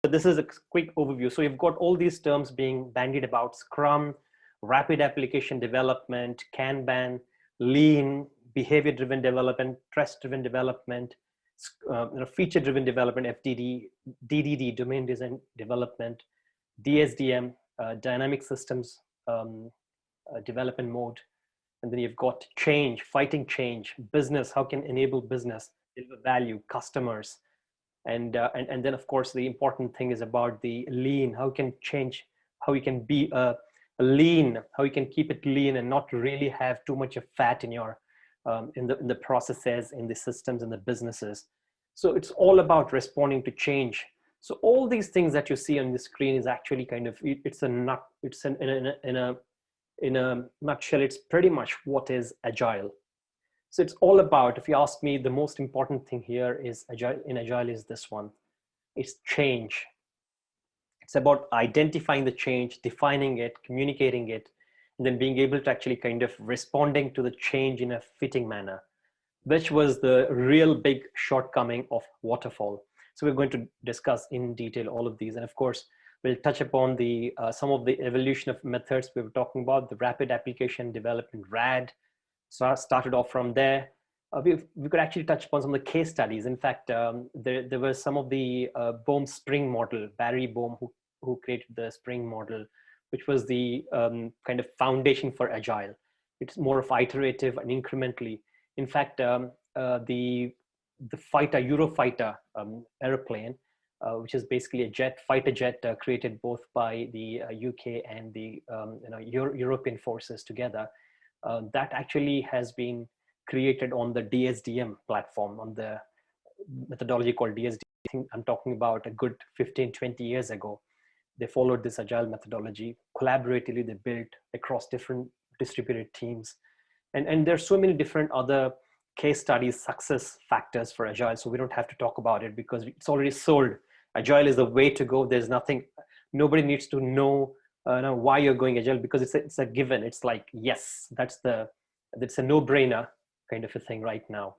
this is a quick overview. So you've got all these terms being bandied about: Scrum, rapid application development, Kanban, lean, behavior-driven development, trust-driven development, feature-driven development, FDD, DDD, domain design development, DSDM, dynamic systems development mode. And then you've got change, fighting change, business, how can enable business, deliver value, customers. And then of course the important thing is about the lean, how can change, how you can be a lean, how you can keep it lean and not really have too much of fat in your in the processes, in the systems, in the businesses. So it's all about responding to change. So all these things that you see on the screen is actually kind of, it's in a nutshell, it's pretty much what is Agile. So it's all about, if you ask me, the most important thing here is Agile is this one. It's change. It's about identifying the change, defining it, communicating it, and then being able to actually kind of responding to the change in a fitting manner, which was the real big shortcoming of Waterfall. So we're going to discuss in detail all of these. And of course, we'll touch upon the some of the evolution of methods we were talking about, the rapid application development, RAD. So started off from there. We could actually touch upon some of the case studies. In fact, there were some of the Bohm Spring model, Barry Bohm, who created the Spring model, which was the kind of foundation for Agile. It's more of iterative and incrementally. In fact, the Eurofighter airplane, which is basically a fighter jet created both by the UK and the European forces together. That actually has been created on the DSDM platform, on the methodology called DSDM. I think I'm talking about a good 15, 20 years ago. They followed this Agile methodology. Collaboratively, they built across different distributed teams. And there's so many different other case studies, success factors for Agile. So we don't have to talk about it because it's already sold. Agile is the way to go. There's nothing, nobody needs to know why you're going Agile, because it's a given. It's like, yes, that's a no-brainer kind of a thing right now.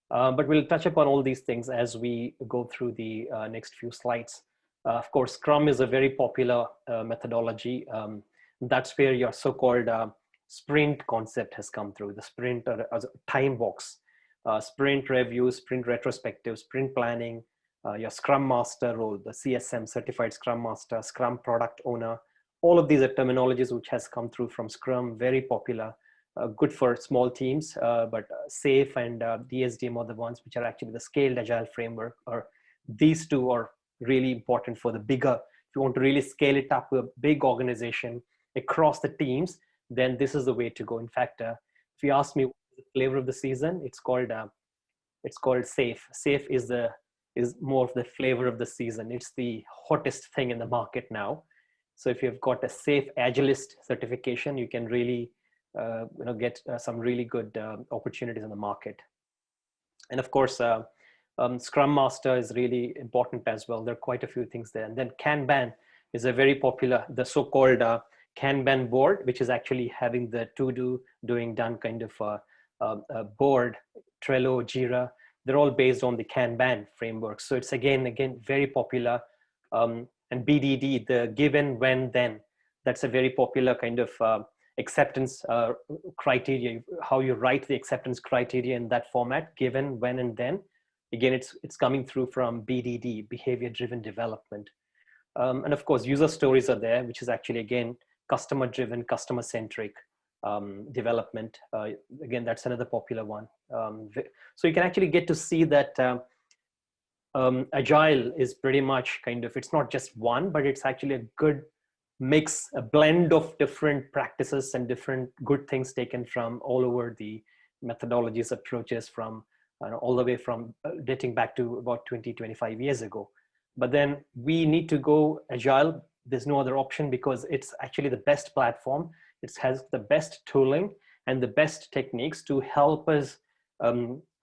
But we'll touch upon all these things as we go through the next few slides. Of course, Scrum is a very popular methodology. That's where your so-called sprint concept has come through, the sprint as a time box, sprint review, sprint retrospective, sprint planning, your Scrum Master role, the CSM, Certified Scrum Master, Scrum Product Owner. All of these are terminologies which has come through from Scrum, very popular, good for small teams, but SAFe and DSDM are the ones which are actually the scaled Agile framework. Or these two are really important for the bigger, if you want to really scale it up to a big organization across the teams, then this is the way to go. In fact, if you ask me what is the flavor of the season, it's called SAFe. SAFe is more of the flavor of the season. It's the hottest thing in the market now. So if you've got a SAFe Agilist certification, you can really get some really good opportunities in the market. And of course, Scrum Master is really important as well. There are quite a few things there. And then Kanban is a very popular, the so-called Kanban board, which is actually having the to-do, doing, done kind of a board, Trello, Jira. They're all based on the Kanban framework. So it's again very popular. And BDD, the given, when, then, that's a very popular kind of acceptance criteria, how you write the acceptance criteria in that format, given, when, and then. Again, it's coming through from BDD, behavior-driven development. And of course, user stories are there, which is actually, again, customer-driven, customer-centric development. Again, that's another popular one. So you can actually get to see that Agile is pretty much kind of, it's not just one, but it's actually a good mix, a blend of different practices and different good things taken from all over the methodologies, approaches from all the way from dating back to about 20, 25 years ago. But then we need to go Agile. There's no other option because it's actually the best platform. It has the best tooling and the best techniques to help us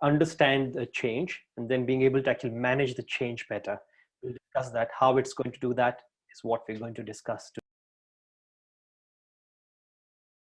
understand the change and then being able to actually manage the change better. We'll discuss that. How it's going to do that is what we're going to discuss today.